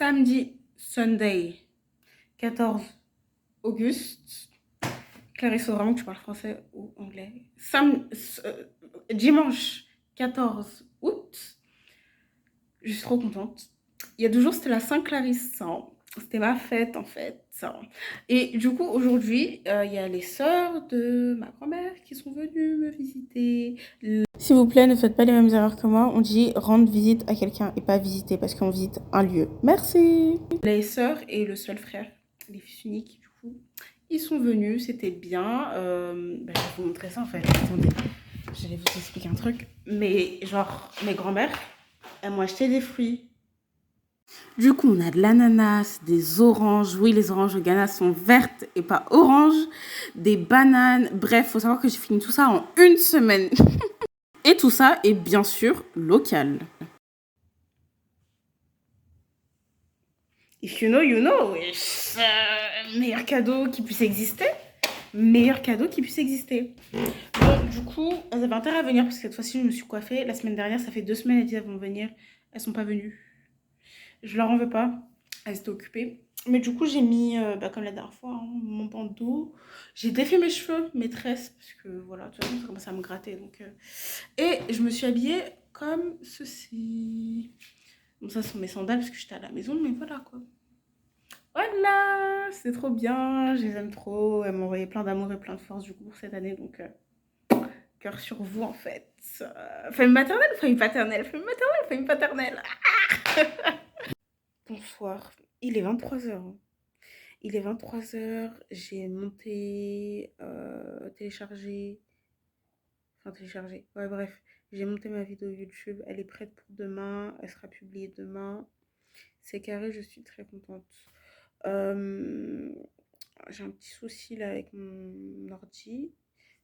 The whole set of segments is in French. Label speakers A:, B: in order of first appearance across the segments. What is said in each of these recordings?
A: Samedi, Sunday, 14 Auguste. Clarisse Orange, tu parles français ou anglais. Dimanche, 14 août. Je suis trop contente. Il y a 2 jours, c'était la Saint-Clarisse. C'était ma fête, en fait. Et du coup, aujourd'hui, il y a les sœurs de ma grand-mère qui sont venues me visiter. S'il vous plaît, ne faites pas les mêmes erreurs que moi. On dit rendre visite à quelqu'un et pas visiter parce qu'on visite un lieu. Merci. Les sœurs et le seul frère, les fils uniques, du coup, ils sont venus. C'était bien. Je vais vous montrer ça en fait. Attendez, j'allais vous expliquer un truc. Mais genre, mes grand-mères, elles m'ont acheté des fruits. Du coup, on a de l'ananas, des oranges. Oui, les oranges au Ghana sont vertes et pas oranges. Des bananes. Bref, faut savoir que j'ai fini tout ça en une semaine. Et tout ça est bien sûr local. If you know, you know. Meilleur cadeau qui puisse exister. Meilleur cadeau qui puisse exister. Bon, du coup, elles avaient intérêt à venir parce que cette fois-ci, je me suis coiffée. La semaine dernière, ça fait 2 semaines, elles disaient qu'elles vont venir. Elles sont pas venues. Je leur en veux pas. Elles étaient occupées. Mais du coup, j'ai mis, comme la dernière fois, mon bandeau. J'ai défait mes cheveux, mes tresses, parce que voilà, de toute façon, ça commence à me gratter. Donc, Et je me suis habillée comme ceci. Bon, ça, ce sont mes sandales parce que j'étais à la maison, mais voilà quoi. Voilà, c'est trop bien, je les aime trop. Elles m'ont envoyé plein d'amour et plein de force du coup pour cette année, donc cœur sur vous en fait. Famille maternelle ou famille paternelle? Famille maternelle ou famille paternelle? Bonsoir, il est 23h. Il est 23h, j'ai monté, téléchargé, ouais bref, j'ai monté ma vidéo YouTube, elle est prête pour demain, elle sera publiée demain. C'est carré, je suis très contente. Euh, j'ai un petit souci là avec mon ordi.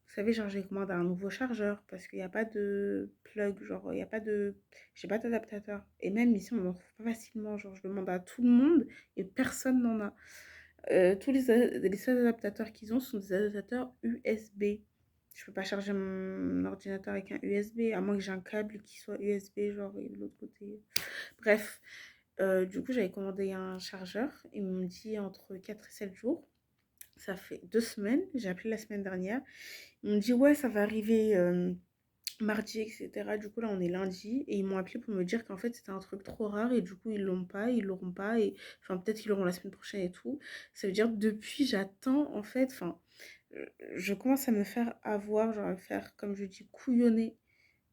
A: Vous savez, genre j'ai commandé un nouveau chargeur parce qu'il n'y a pas de plug, genre il n'y a pas de... J'ai pas d'adaptateur. Et même ici, on n'en trouve pas facilement. Genre je demande à tout le monde et personne n'en a. Tous les seuls adaptateurs qu'ils ont sont des adaptateurs USB. Je peux pas charger mon ordinateur avec un USB, à moins que j'ai un câble qui soit USB, genre et de l'autre côté. Bref, du coup, j'avais commandé un chargeur. Ils m'ont dit entre 4 et 7 jours. Ça fait 2 semaines. J'ai appelé la semaine dernière. Ils m'ont dit, ouais, ça va arriver mardi, etc. Du coup, là, on est lundi. Et ils m'ont appelé pour me dire qu'en fait, c'était un truc trop rare. Et du coup, ils l'ont pas, ils l'auront pas. Et enfin, peut-être qu'ils l'auront la semaine prochaine et tout. Ça veut dire, depuis, j'attends, en fait. Enfin, je commence à me faire avoir, genre à me faire, comme je dis, couillonner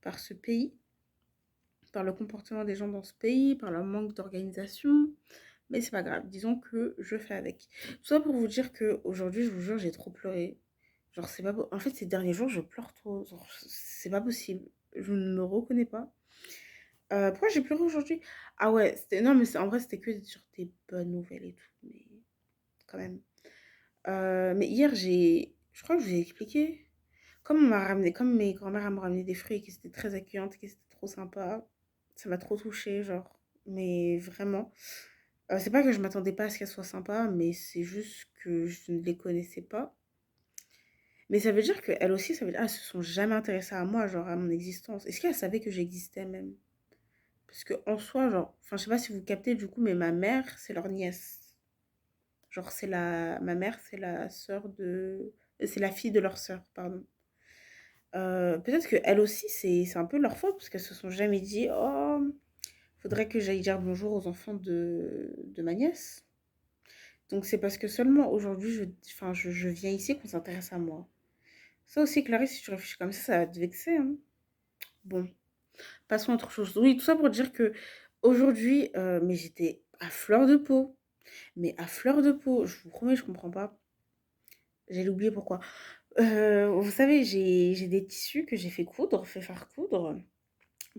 A: par ce pays, par le comportement des gens dans ce pays, par leur manque d'organisation. Mais c'est pas grave, disons que je fais avec. Tout ça pour vous dire que aujourd'hui, je vous jure, j'ai trop pleuré. Genre, c'est pas En fait, ces derniers jours, je pleure trop. Genre, c'est pas possible. Je ne me reconnais pas. Pourquoi j'ai pleuré aujourd'hui? Ah ouais, c'était... Non, mais en vrai, c'était que sur des bonnes nouvelles et tout. Mais quand même. Mais hier, Je crois que je vous ai expliqué. Comme on m'a ramené... Comme mes grand-mères m'ont ramené des fruits et qu'elles étaient très accueillantes, qu'elles étaient trop sympas, ça m'a trop touchée, genre. Mais vraiment. C'est pas que je m'attendais pas à ce qu'elles soient sympas, mais c'est juste que je ne les connaissais pas. Mais ça veut dire qu'elles aussi, ça veut dire elles se sont jamais intéressées à moi, genre à mon existence. Est-ce qu'elles savaient que j'existais même? Parce que en soi, genre, enfin, je sais pas si vous captez du coup, mais ma mère, c'est leur nièce. Genre, ma mère, c'est la sœur de, c'est la fille de leur sœur, pardon. Peut-être que elles aussi, c'est un peu leur faute parce qu'elles se sont jamais dit, oh, faudrait que j'aille dire bonjour aux enfants de ma nièce. Donc c'est parce que seulement aujourd'hui, je viens ici qu'on s'intéresse à moi. Ça aussi, Clarisse, si tu réfléchis comme ça va te vexer, hein. Bon, passons à autre chose. Oui, tout ça pour dire que aujourd'hui, mais j'étais à fleur de peau. Mais à fleur de peau, je vous promets, je comprends pas. J'ai oublié pourquoi. Vous savez, j'ai des tissus que j'ai fait faire coudre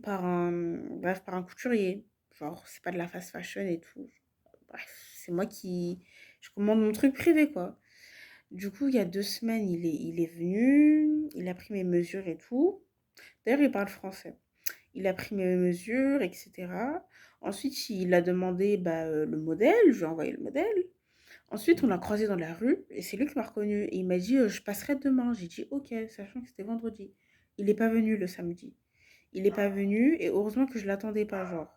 A: par un couturier. Genre, c'est pas de la fast fashion et tout. Bref, c'est moi qui... Je commande mon truc privé, quoi. Du coup, il y a 2 semaines, il est venu, il a pris mes mesures et tout. D'ailleurs, il parle français. Il a pris mes mesures, etc. Ensuite, il a demandé le modèle, je lui ai envoyé le modèle. Ensuite, on l'a croisé dans la rue et c'est lui qui m'a reconnu. Et il m'a dit, je passerai demain. J'ai dit, ok, sachant que c'était vendredi. Il n'est pas venu le samedi. Il n'est pas venu et heureusement que je l'attendais pas, genre.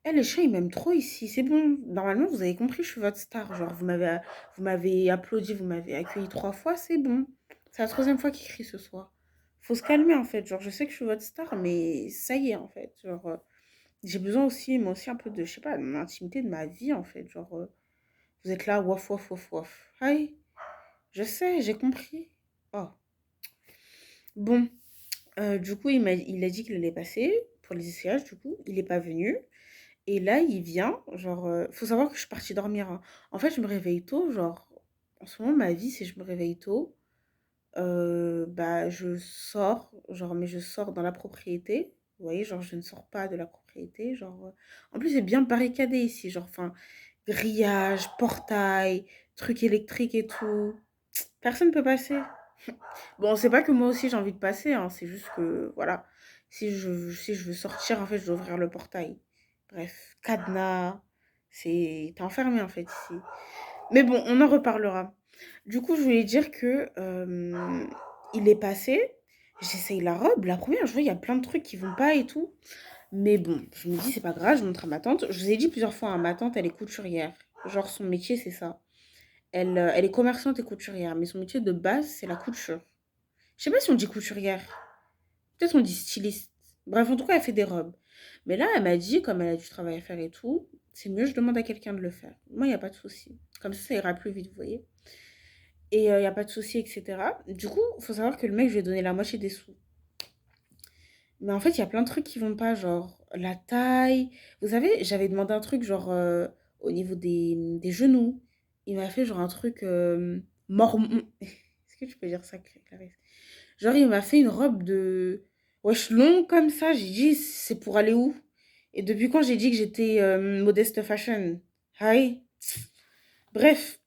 A: Eh, les chiens, ils m'aiment trop ici. C'est bon. Normalement, vous avez compris, je suis votre star. Genre, vous m'avez applaudi, vous m'avez accueilli 3 fois, c'est bon. C'est la troisième fois qu'il crie ce soir. Faut se calmer, en fait. Genre, je sais que je suis votre star, mais ça y est, en fait. Genre, j'ai besoin aussi, moi aussi, un peu de, je sais pas, de mon intimité, de ma vie, en fait. Genre, vous êtes là, waf, waf, waf, waf. Aïe, je sais, j'ai compris. Oh. Bon, du coup, il a dit qu'il allait passer pour les essayages, du coup. Il n'est pas venu. Et là, il vient, genre, faut savoir que je suis partie dormir, hein. En fait, je me réveille tôt, genre, en ce moment, ma vie, c'est je me réveille tôt, bah, je sors, genre, mais je sors dans la propriété. Vous voyez, genre, je ne sors pas de la propriété, genre, en plus, c'est bien barricadé ici, genre, enfin, grillage, portail, truc électrique et tout. Personne ne peut passer. Bon, c'est pas que moi aussi j'ai envie de passer, hein, c'est juste que, voilà, si je veux sortir, en fait, je dois ouvrir le portail. Bref, cadenas, t'es enfermé, en fait, ici. Mais bon, on en reparlera. Du coup, je voulais dire que il est passé, j'essaye la robe, la première, je vois, il y a plein de trucs qui vont pas et tout. Mais bon, je me dis, c'est pas grave, je montre à ma tante. Je vous ai dit plusieurs fois, hein, ma tante, elle est couturière. Genre, son métier, c'est ça. Elle est commerçante et couturière, mais son métier de base, c'est la couture. Je sais pas si on dit couturière. Peut-être on dit styliste. Bref, en tout cas, elle fait des robes. Mais là, elle m'a dit, comme elle a du travail à faire et tout, c'est mieux, je demande à quelqu'un de le faire. Moi, il n'y a pas de souci. Comme ça ira plus vite, vous voyez. Et il n'y a pas de souci, etc. Du coup, il faut savoir que le mec, je lui ai donné la moitié des sous. Mais en fait, il y a plein de trucs qui vont pas, genre la taille. Vous savez, j'avais demandé un truc, genre au niveau des genoux. Il m'a fait genre un truc mormon. Est-ce que tu peux dire ça, Clarisse? Genre, il m'a fait une robe de... Wesh, longue comme ça. J'ai dit, c'est pour aller où? Et depuis quand j'ai dit que j'étais modeste fashion? Hi. Bref,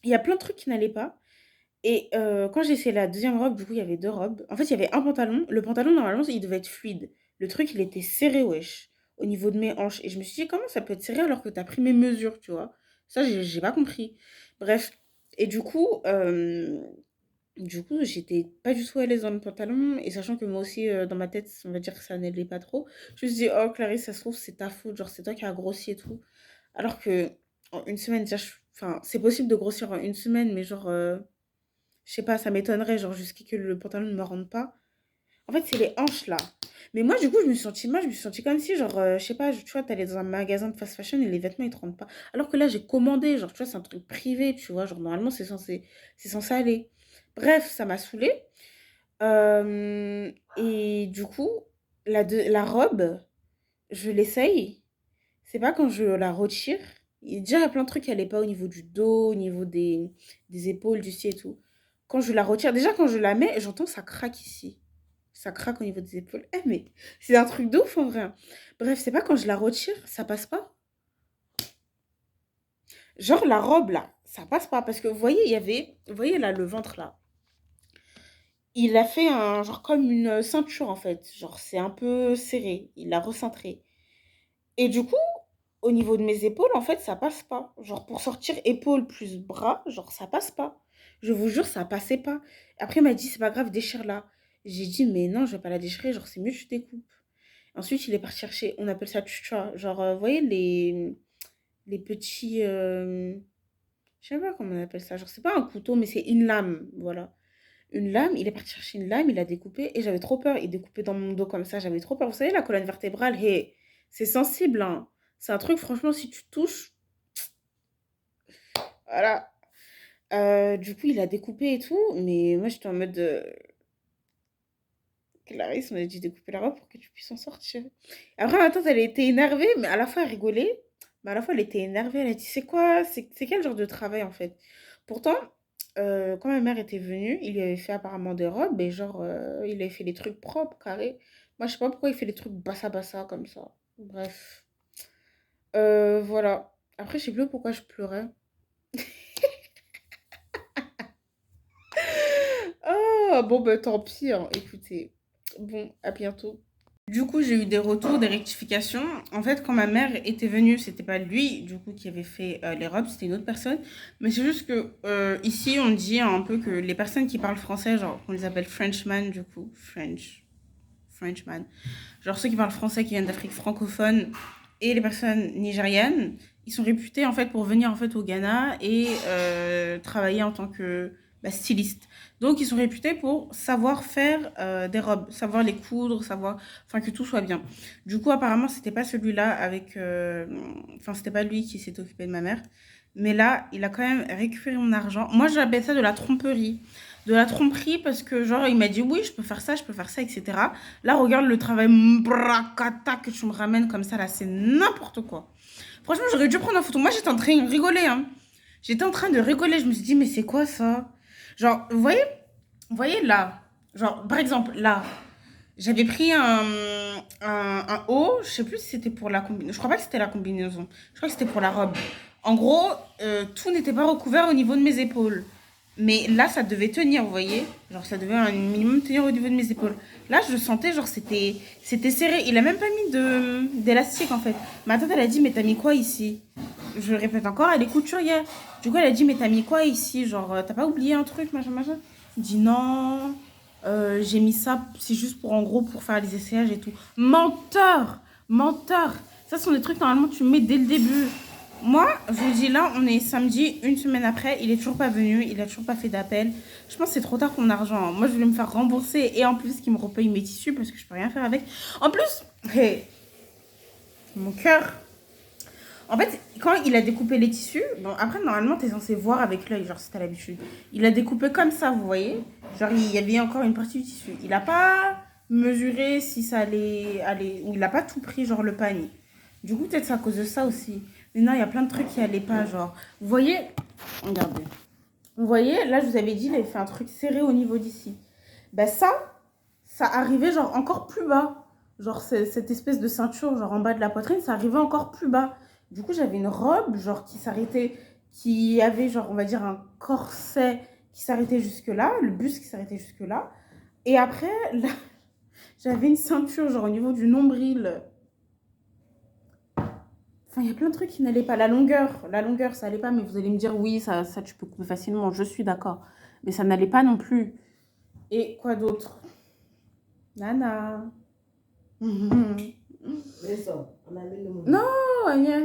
A: il y a plein de trucs qui n'allaient pas. Et quand j'ai essayé la deuxième robe, du coup, il y avait deux robes. En fait, il y avait un pantalon. Le pantalon, normalement, il devait être fluide. Le truc, il était serré, wesh, au niveau de mes hanches. Et je me suis dit, comment ça peut être serré alors que t'as pris mes mesures, tu vois? Ça, j'ai pas compris. Bref. Et du coup, j'étais pas du tout à l'aise dans le pantalon. Et sachant que moi aussi, dans ma tête, on va dire que ça n'allait pas trop. Je me suis dit, oh, Clarisse, ça se trouve, c'est ta faute. Genre, c'est toi qui as grossi et tout. Alors que, en une semaine, déjà, enfin, c'est possible de grossir en une semaine, mais genre, je sais pas, ça m'étonnerait, genre, jusqu'à que le pantalon ne me rende pas. En fait, c'est les hanches, là. Mais moi, du coup, je me suis sentie mal. Je me suis sentie comme si, genre, je sais pas, tu vois, t'allais dans un magasin de fast fashion et les vêtements, ils te rendent pas. Alors que là, j'ai commandé, genre, tu vois, c'est un truc privé, tu vois. Genre, normalement, c'est censé aller. Bref, ça m'a saoulée. Et du coup, la robe, je l'essaye. C'est pas quand je la retire. Déjà, il y a plein de trucs qui n'allaient pas au niveau du dos, au niveau des épaules, du ciel et tout. Quand je la retire, déjà quand je la mets, j'entends ça craque ici. Ça craque au niveau des épaules. Eh, mais c'est un truc de ouf en vrai, hein. Bref, c'est pas quand je la retire, ça passe pas. Genre la robe là, ça passe pas. Parce que vous voyez, vous voyez là, le ventre là. Il a fait un, genre comme une ceinture en fait. Genre c'est un peu serré. Il l'a recentré. Et du coup, au niveau de mes épaules, en fait, ça passe pas. Genre, pour sortir épaule plus bras, genre, ça passe pas. Je vous jure, ça passait pas. Après, il m'a dit, c'est pas grave, déchire-la. J'ai dit, mais non, je vais pas la déchirer. Genre, c'est mieux que je découpe. Ensuite, il est parti chercher, on appelle ça tchoucha. Genre, vous voyez, les petits. Je sais pas comment on appelle ça. Genre, c'est pas un couteau, mais c'est une lame. Voilà. Une lame, il est parti chercher une lame, il a découpé. Et j'avais trop peur. Il découpait dans mon dos comme ça. J'avais trop peur. Vous savez, la colonne vertébrale, hey, c'est sensible, hein. C'est un truc, franchement, si tu touches, voilà. Du coup, il a découpé et tout, mais moi, j'étais en mode, Clarisse, on a dû découper la robe pour que tu puisses en sortir. Après, ma tante, elle était énervée, mais à la fois, elle rigolait, mais à la fois, elle était énervée. Elle a dit, c'est quoi? C'est quel genre de travail, en fait? Pourtant, quand ma mère était venue, il lui avait fait apparemment des robes, et genre, il avait fait des trucs propres, carrés. Moi, je sais pas pourquoi il fait des trucs bassa-bassa, comme ça. Bref. Voilà. Après, je sais plus pourquoi je pleurais. Ah, bon, bah tant pis, hein. Écoutez. Bon, à bientôt. Du coup, j'ai eu des retours, des rectifications. En fait, quand ma mère était venue, c'était pas lui, du coup, qui avait fait les robes, c'était une autre personne. Mais c'est juste que ici, on dit un peu que les personnes qui parlent français, genre, on les appelle Frenchman, du coup, Frenchman. Genre ceux qui parlent français, qui viennent d'Afrique francophone, et les personnes nigérianes, ils sont réputés en fait pour venir en fait au Ghana et travailler en tant que styliste. Donc ils sont réputés pour savoir faire des robes, savoir les coudre, savoir, enfin que tout soit bien. Du coup apparemment c'était pas celui-là avec, enfin c'était pas lui qui s'est occupé de ma mère, mais là il a quand même récupéré mon argent. Moi j'appelle ça de la tromperie. De la tromperie parce que genre il m'a dit oui je peux faire ça, etc. Là regarde le travail bracata que tu me ramènes comme ça là, c'est n'importe quoi. Franchement j'aurais dû prendre la photo. Moi j'étais en train de rigoler hein. J'étais en train de rigoler, je me suis dit mais c'est quoi ça? Genre vous voyez là, genre par exemple là, j'avais pris un haut, je sais plus si c'était pour la combinaison, je crois pas que c'était la combinaison, je crois que c'était pour la robe. En gros, tout n'était pas recouvert au niveau de mes épaules. Mais là, ça devait tenir, vous voyez. Genre, ça devait un minimum tenir au niveau de mes épaules. Là, je le sentais, genre, c'était serré. Il a même pas mis d'élastique, en fait. Ma tante, elle a dit, mais t'as mis quoi ici? Je le répète encore, elle est couturière. Du coup, elle a dit, mais t'as mis quoi ici? Genre, t'as pas oublié un truc, machin, machin. Je dis, non, j'ai mis ça, c'est juste pour, en gros, pour faire les essayages et tout. Menteur! Menteur! Ça, ce sont des trucs, normalement, tu mets dès le début. Moi, je vous dis là, on est samedi, une semaine après, il est toujours pas venu, il a toujours pas fait d'appel. Je pense que c'est trop tard pour mon argent. Moi, je voulais me faire rembourser et en plus qu'il me repaye mes tissus parce que je peux rien faire avec. En plus, hey, mon cœur. En fait, quand il a découpé les tissus, bon, après, normalement, t'es censé voir avec l'œil, genre, si t'as l'habitude. Il a découpé comme ça, vous voyez. Genre, il y avait encore une partie du tissu. Il a pas mesuré si ça allait aller, ou il a pas tout pris, genre, le panier. Du coup, peut-être c'est à cause de ça aussi. Mais non, il y a plein de trucs qui allaient pas, genre. Vous voyez, regardez. Vous voyez, là, je vous avais dit, il avait fait un truc serré au niveau d'ici. Ben ça arrivait, genre, encore plus bas. Genre, cette espèce de ceinture, genre, en bas de la poitrine, ça arrivait encore plus bas. Du coup, j'avais une robe, genre, qui s'arrêtait, qui avait, genre, on va dire, un corset qui s'arrêtait jusque-là, le buste qui s'arrêtait jusque-là. Et après, là, j'avais une ceinture, genre, au niveau du nombril. Enfin, il y a plein de trucs qui n'allaient pas. La longueur, ça allait pas, mais vous allez me dire, oui, ça tu peux couper facilement, je suis d'accord. Mais ça n'allait pas non plus. Et quoi d'autre? Nana. Non,
B: Mais ça, on a mis le mot.
A: il y a,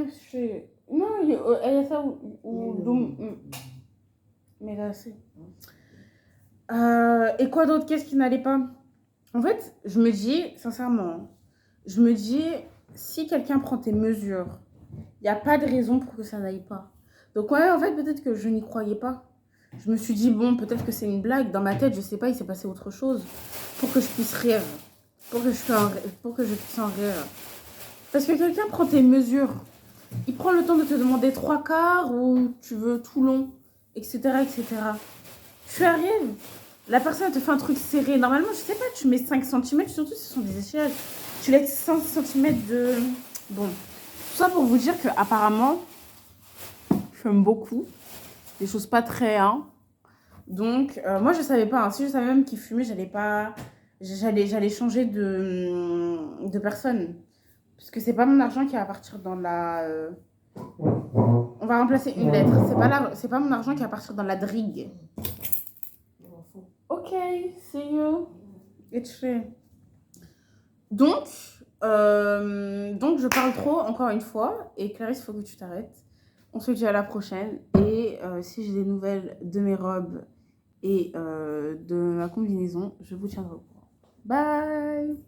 A: non, il y a ça mais là, c'est. Et quoi d'autre? Qu'est-ce qui n'allait pas? En fait, je me dis, sincèrement, je me dis, si quelqu'un prend tes mesures, il n'y a pas de raison pour que ça n'aille pas. Donc ouais, en fait, peut-être que je n'y croyais pas. Je me suis dit, bon, peut-être que c'est une blague. Dans ma tête, je sais pas, il s'est passé autre chose. Pour que je puisse rire. Pour que je puisse en rire. Parce que quelqu'un prend tes mesures. Il prend le temps de te demander 3/4 ou tu veux tout long, etc., etc. Tu arrives. La personne te fait un truc serré. Normalement, je sais pas, tu mets 5 centimètres, surtout si ce sont des échelles. Tu laisses 5 centimètres de... Bon. Tout ça pour vous dire que apparemment, je fume beaucoup. Des choses pas très... Hein. Donc, moi, je savais pas. Hein. Si je savais même qu'il fumait, j'allais changer de personne. Parce que c'est pas mon argent qui va partir dans la... On va remplacer une lettre. C'est pas mon argent qui va partir dans la drigue. Ok, see you. It's free. Donc, je parle trop, encore une fois. Et Clarisse, il faut que tu t'arrêtes. On se dit à la prochaine. Et si j'ai des nouvelles de mes robes et de ma combinaison, je vous tiendrai au courant. Bye!